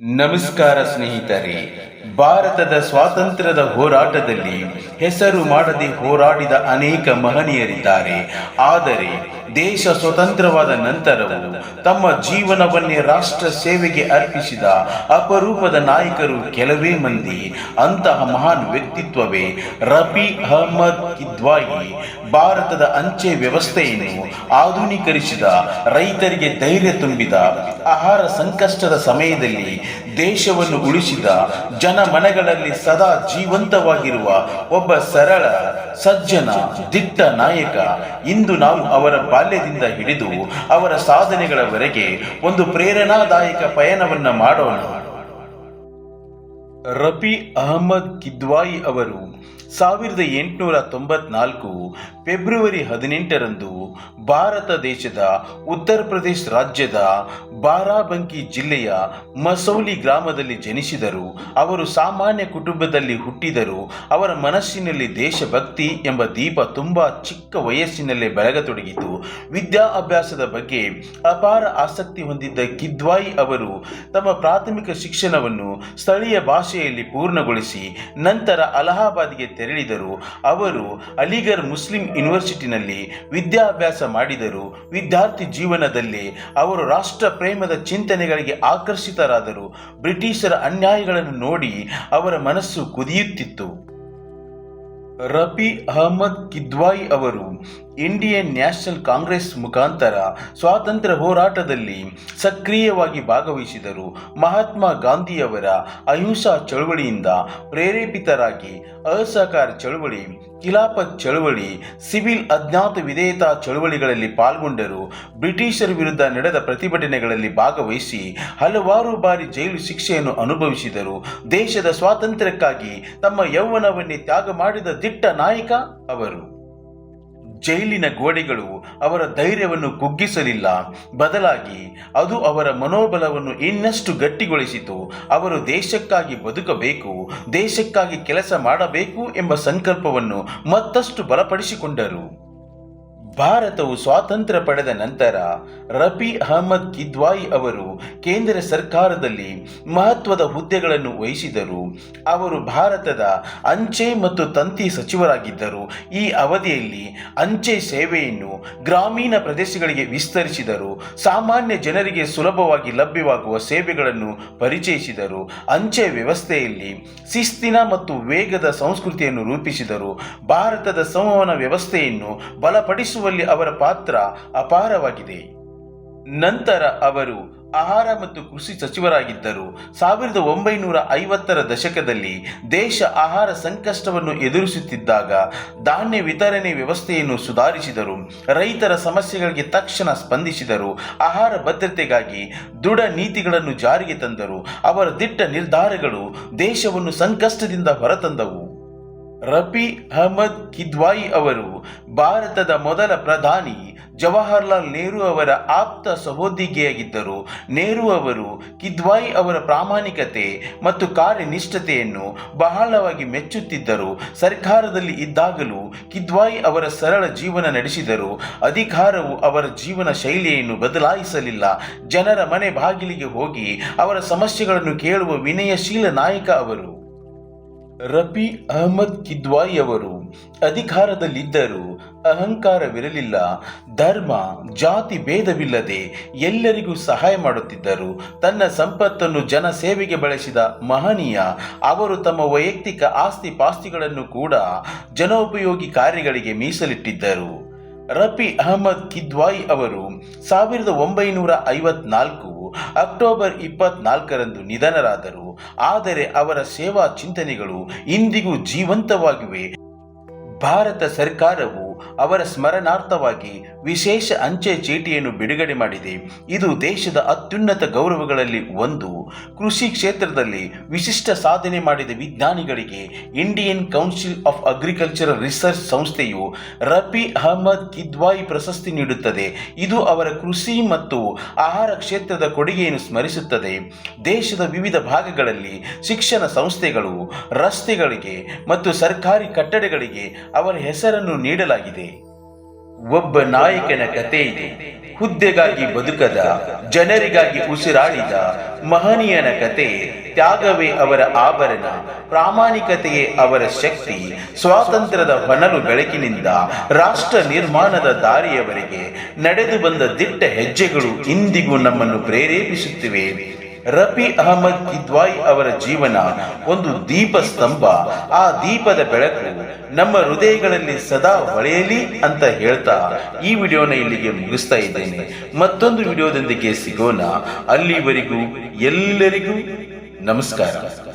ನಮಸ್ಕಾರ ಸ್ನೇಹಿತರೆ. ಭಾರತದ ಸ್ವಾತಂತ್ರ್ಯದ ಹೋರಾಟದಲ್ಲಿ ಹೆಸರು ಮಾಡದೆ ಹೋರಾಡಿದ ಅನೇಕ ಮಹನೀಯರಿದ್ದಾರೆ. ಆದರೆ ದೇಶ ಸ್ವತಂತ್ರವಾದ ನಂತರವೂ ತಮ್ಮ ಜೀವನವನ್ನೇ ರಾಷ್ಟ್ರ ಸೇವೆಗೆ ಅರ್ಪಿಸಿದ ಅಪರೂಪದ ನಾಯಕರು ಕೆಲವೇ ಮಂದಿ. ಅಂತಹ ಮಹಾನ್ ವ್ಯಕ್ತಿತ್ವವೇ ರಫಿ ಅಹಮ್ಮದ್ ಕಿದ್ವಾಯಿ. ಭಾರತದ ಅಂಚೆ ವ್ಯವಸ್ಥೆಯನ್ನು ಆಧುನೀಕರಿಸಿದ, ರೈತರಿಗೆ ಧೈರ್ಯ ತುಂಬಿದ, ಆಹಾರ ಸಂಕಷ್ಟದ ಸಮಯದಲ್ಲಿ ದೇಶವನ್ನು ಉಳಿಸಿದ, ಜನಮನಗಳಲ್ಲಿ ಸದಾ ಜೀವಂತವಾಗಿರುವ ಒಬ್ಬ ಸರಳ, ಸಜ್ಜನ, ದಿಟ್ಟ ನಾಯಕ. ಇಂದು ನಾವು ಅವರ ಬಾಲ್ಯದಿಂದ ಹಿಡಿದು ಅವರ ಸಾಧನೆಗಳವರೆಗೆ ಒಂದು ಪ್ರೇರಣಾದಾಯಕ ಪಯಣವನ್ನ ಮಾಡೋಣ. ರಫಿ ಅಹಮ್ಮದ್ ಕಿದ್ವಾಯಿ ಅವರು 1894 ಫೆಬ್ರವರಿ 18ರಂದು ಭಾರತ ದೇಶದ ಉತ್ತರ ಪ್ರದೇಶ ರಾಜ್ಯದ ಬಾರಾಬಂಕಿ ಜಿಲ್ಲೆಯ ಮಸೌಲಿ ಗ್ರಾಮದಲ್ಲಿ ಜನಿಸಿದರು. ಅವರು ಸಾಮಾನ್ಯ ಕುಟುಂಬದಲ್ಲಿ ಹುಟ್ಟಿದರು. ಅವರ ಮನಸ್ಸಿನಲ್ಲಿ ದೇಶಭಕ್ತಿ ಎಂಬ ದೀಪ ತುಂಬಾ ಚಿಕ್ಕ ವಯಸ್ಸಿನಲ್ಲೇ ಬೆಳಗತೊಡಗಿತು. ವಿದ್ಯಾಭ್ಯಾಸದ ಬಗ್ಗೆ ಅಪಾರ ಆಸಕ್ತಿ ಹೊಂದಿದ್ದ ಕಿದ್ವಾಯಿ ಅವರು ತಮ್ಮ ಪ್ರಾಥಮಿಕ ಶಿಕ್ಷಣವನ್ನು ಸ್ಥಳೀಯ ಭಾಷೆಯಲ್ಲಿ ಪೂರ್ಣಗೊಳಿಸಿ ನಂತರ ಅಲಹಾಬಾದ್ಗೆ ತೆರಳಿದರು. ಅವರು ಅಲಿಗಢ್ ಮುಸ್ಲಿಂ ಯೂನಿವರ್ಸಿಟಿನಲ್ಲಿ ವಿದ್ಯಾಭ್ಯಾಸ ಮಾಡಿದರು. ವಿದ್ಯಾರ್ಥಿ ಜೀವನದಲ್ಲಿ ಅವರು ರಾಷ್ಟ್ರ ಪ್ರೇಮದ ಚಿಂತನೆಗಳಿಗೆ ಆಕರ್ಷಿತರಾದರು. ಬ್ರಿಟಿಷರ ಅನ್ಯಾಯಗಳನ್ನು ನೋಡಿ ಅವರ ಮನಸ್ಸು ಕುದಿಯುತ್ತಿತ್ತು. ರಫಿ ಅಹಮ್ಮದ್ ಕಿದ್ವಾಯಿ ಅವರು ಇಂಡಿಯನ್ ನ್ಯಾಷನಲ್ ಕಾಂಗ್ರೆಸ್ ಮುಖಾಂತರ ಸ್ವಾತಂತ್ರ್ಯ ಹೋರಾಟದಲ್ಲಿ ಸಕ್ರಿಯವಾಗಿ ಭಾಗವಹಿಸಿದರು. ಮಹಾತ್ಮ ಗಾಂಧಿಯವರ ಅಹಿಂಸಾ ಚಳವಳಿಯಿಂದ ಪ್ರೇರೇಪಿತರಾಗಿ ಅಸಹಕಾರ ಚಳವಳಿ, ಖಿಲಾಫತ್ ಚಳವಳಿ, ಸಿವಿಲ್ ಅಜ್ಞಾತ ವಿಧೇಯತಾ ಚಳವಳಿಗಳಲ್ಲಿ ಪಾಲ್ಗೊಂಡರು. ಬ್ರಿಟಿಷರ ವಿರುದ್ಧ ನಡೆದ ಪ್ರತಿಭಟನೆಗಳಲ್ಲಿ ಭಾಗವಹಿಸಿ ಹಲವಾರು ಬಾರಿ ಜೈಲು ಶಿಕ್ಷೆಯನ್ನು ಅನುಭವಿಸಿದರು. ದೇಶದ ಸ್ವಾತಂತ್ರ್ಯಕ್ಕಾಗಿ ತಮ್ಮ ಯೌವನವನ್ನೇ ತ್ಯಾಗ ಮಾಡಿದ ದಿಟ್ಟ ನಾಯಕ ಅವರು. ಜೈಲಿನ ಗೋಡೆಗಳು ಅವರ ಧೈರ್ಯವನ್ನು ಕುಗ್ಗಿಸಲಿಲ್ಲ, ಬದಲಾಗಿ ಅದು ಅವರ ಮನೋಬಲವನ್ನು ಇನ್ನಷ್ಟು ಗಟ್ಟಿಗೊಳಿಸಿತು. ಅವರು ದೇಶಕ್ಕಾಗಿ ಬದುಕಬೇಕು, ದೇಶಕ್ಕಾಗಿ ಕೆಲಸ ಮಾಡಬೇಕು ಎಂಬ ಸಂಕಲ್ಪವನ್ನು ಮತ್ತಷ್ಟು ಬಲಪಡಿಸಿಕೊಂಡರು. ಭಾರತವು ಸ್ವಾತಂತ್ರ್ಯ ಪಡೆದ ನಂತರ ರಫಿ ಅಹಮ್ಮದ್ ಕಿದ್ವಾಯಿ ಅವರು ಕೇಂದ್ರ ಸರ್ಕಾರದಲ್ಲಿ ಮಹತ್ವದ ಹುದ್ದೆಗಳನ್ನು ವಹಿಸಿದರು. ಅವರು ಭಾರತದ ಅಂಚೆ ಮತ್ತು ತಂತಿ ಸಚಿವರಾಗಿದ್ದರು. ಈ ಅವಧಿಯಲ್ಲಿ ಅಂಚೆ ಸೇವೆಯನ್ನು ಗ್ರಾಮೀಣ ಪ್ರದೇಶಗಳಿಗೆ ವಿಸ್ತರಿಸಿದರು. ಸಾಮಾನ್ಯ ಜನರಿಗೆ ಸುಲಭವಾಗಿ ಲಭ್ಯವಾಗುವ ಸೇವೆಗಳನ್ನು ಪರಿಚಯಿಸಿದರು. ಅಂಚೆ ವ್ಯವಸ್ಥೆಯಲ್ಲಿ ಶಿಸ್ತಿನ ಮತ್ತು ವೇಗದ ಸಂಸ್ಕೃತಿಯನ್ನು ರೂಪಿಸಿದರು. ಭಾರತದ ಸಂವಹನ ವ್ಯವಸ್ಥೆಯನ್ನು ಬಲಪಡಿಸುವ ಅವರ ಪಾತ್ರ ಅಪಾರವಾಗಿದೆ. ನಂತರ ಅವರು ಆಹಾರ ಮತ್ತು ಕೃಷಿ ಸಚಿವರಾಗಿದ್ದರು. 1950ರ ದಶಕದಲ್ಲಿ ದೇಶ ಆಹಾರ ಸಂಕಷ್ಟವನ್ನು ಎದುರಿಸುತ್ತಿದ್ದಾಗ ಧಾನ್ಯ ವಿತರಣೆ ವ್ಯವಸ್ಥೆಯನ್ನು ಸುಧಾರಿಸಿದರು. ರೈತರ ಸಮಸ್ಯೆಗಳಿಗೆ ತಕ್ಷಣ ಸ್ಪಂದಿಸಿದರು. ಆಹಾರ ಭದ್ರತೆಗಾಗಿ ದೃಢ ನೀತಿಗಳನ್ನು ಜಾರಿಗೆ ತಂದರು. ಅವರ ದಿಟ್ಟ ನಿರ್ಧಾರಗಳು ದೇಶವನ್ನು ಸಂಕಷ್ಟದಿಂದ ಹೊರತಂದವು. ರಫಿ ಅಹಮ್ಮದ್ ಕಿದ್ವಾಯಿ ಅವರು ಭಾರತದ ಮೊದಲ ಪ್ರಧಾನಿ ಜವಾಹರ್ಲಾಲ್ ನೆಹರು ಅವರ ಆಪ್ತ ಸಹೋದ್ಯೋಗಿಯಾಗಿದ್ದರು. ನೆಹರು ಅವರು ಕಿದ್ವಾಯಿ ಅವರ ಪ್ರಾಮಾಣಿಕತೆ ಮತ್ತು ಕಾರ್ಯನಿಷ್ಠತೆಯನ್ನು ಬಹಳವಾಗಿ ಮೆಚ್ಚುತ್ತಿದ್ದರು. ಸರ್ಕಾರದಲ್ಲಿ ಇದ್ದಾಗಲೂ ಕಿದ್ವಾಯಿ ಅವರ ಸರಳ ಜೀವನ ನಡೆಸಿದರು. ಅಧಿಕಾರವು ಅವರ ಜೀವನ ಶೈಲಿಯನ್ನು ಬದಲಾಯಿಸಲಿಲ್ಲ. ಜನರ ಮನೆ ಬಾಗಿಲಿಗೆ ಹೋಗಿ ಅವರ ಸಮಸ್ಯೆಗಳನ್ನು ಕೇಳುವ ವಿನಯಶೀಲ ನಾಯಕ ಅವರು. ರಫಿ ಅಹಮ್ಮದ್ ಕಿದ್ವಾಯಿ ಅವರು ಅಧಿಕಾರದಲ್ಲಿದ್ದರೂ ಅಹಂಕಾರವಿರಲಿಲ್ಲ. ಧರ್ಮ, ಜಾತಿ ಭೇದವಿಲ್ಲದೆ ಎಲ್ಲರಿಗೂ ಸಹಾಯ ಮಾಡುತ್ತಿದ್ದರು. ತನ್ನ ಸಂಪತ್ತನ್ನು ಜನ ಸೇವೆಗೆ ಬಳಸಿದ ಮಹನೀಯ ಅವರು ತಮ್ಮ ವೈಯಕ್ತಿಕ ಆಸ್ತಿ ಪಾಸ್ತಿಗಳನ್ನು ಕೂಡ ಜನೋಪಯೋಗಿ ಕಾರ್ಯಗಳಿಗೆ ಮೀಸಲಿಟ್ಟಿದ್ದರು. ರಫಿ ಅಹಮ್ಮದ್ ಕಿದ್ವಾಯಿ ಅವರು 1954 ಅಕ್ಟೋಬರ್ 24ರಂದು ನಿಧನರಾದರು. ಆದರೆ ಅವರ ಸೇವಾ ಚಿಂತನೆಗಳು ಇಂದಿಗೂ ಜೀವಂತವಾಗಿವೆ. ಭಾರತ ಸರ್ಕಾರವು ಅವರ ಸ್ಮರಣಾರ್ಥವಾಗಿ ವಿಶೇಷ ಅಂಚೆ ಚೀಟಿಯನ್ನು ಬಿಡುಗಡೆ ಮಾಡಿದೆ. ಇದು ದೇಶದ ಅತ್ಯುನ್ನತ ಗೌರವಗಳಲ್ಲಿ ಒಂದು. ಕೃಷಿ ಕ್ಷೇತ್ರದಲ್ಲಿ ವಿಶಿಷ್ಟ ಸಾಧನೆ ಮಾಡಿದ ವಿಜ್ಞಾನಿಗಳಿಗೆ Indian Council of Agricultural Research ಸಂಸ್ಥೆಯು ರಫಿ ಅಹಮ್ಮದ್ ಕಿದ್ವಾಯಿ ಪ್ರಶಸ್ತಿ ನೀಡುತ್ತದೆ. ಇದು ಅವರ ಕೃಷಿ ಮತ್ತು ಆಹಾರ ಕ್ಷೇತ್ರದ ಕೊಡುಗೆಯನ್ನು ಸ್ಮರಿಸುತ್ತದೆ. ದೇಶದ ವಿವಿಧ ಭಾಗಗಳಲ್ಲಿ ಶಿಕ್ಷಣ ಸಂಸ್ಥೆಗಳು, ರಸ್ತೆಗಳಿಗೆ ಮತ್ತು ಸರ್ಕಾರಿ ಕಟ್ಟಡಗಳಿಗೆ ಅವರ ಹೆಸರನ್ನು ನೀಡಲಾಗಿದೆ. ಒಬ್ಬ ನಾಯಕನ ಕಥೆ ಇದೆ. ಹುದ್ದೆಗಾಗಿ ಬದುಕದ, ಜನರಿಗಾಗಿ ಉಸಿರಾಡಿದ ಮಹನೀಯನ ಕತೆ. ತ್ಯಾಗವೇ ಅವರ ಆಭರಣ, ಪ್ರಾಮಾಣಿಕತೆಯೇ ಅವರ ಶಕ್ತಿ. ಸ್ವಾತಂತ್ರ್ಯದ ಹೊನಲು ಬೆಳಕಿನಿಂದ ರಾಷ್ಟ್ರ ನಿರ್ಮಾಣದ ದಾರಿಯವರೆಗೆ ನಡೆದು ಬಂದ ದಿಟ್ಟ ಹೆಜ್ಜೆಗಳು ಇಂದಿಗೂ ನಮ್ಮನ್ನು ಪ್ರೇರೇಪಿಸುತ್ತಿವೆ. ರಫಿ ಅಹಮದ್ ಕಿದ್ವಾಯಿ ಅವರ ಜೀವನ ಒಂದು ದೀಪ ಸ್ತಂಭ. ಆ ದೀಪದ ಬೆಳಕು ನಮ್ಮ ಹೃದಯಗಳಲ್ಲಿ ಸದಾ ಹೊಳೆಯಲಿ ಅಂತ ಹೇಳ್ತಾ ಈ ವಿಡಿಯೋನ ಇಲ್ಲಿಗೆ ಮುಗಿಸ್ತಾ ಇದ್ದೇನೆ. ಮತ್ತೊಂದು ವಿಡಿಯೋದೊಂದಿಗೆ ಸಿಗೋಣ. ಅಲ್ಲಿವರೆಗೂ ಎಲ್ಲರಿಗೂ ನಮಸ್ಕಾರ.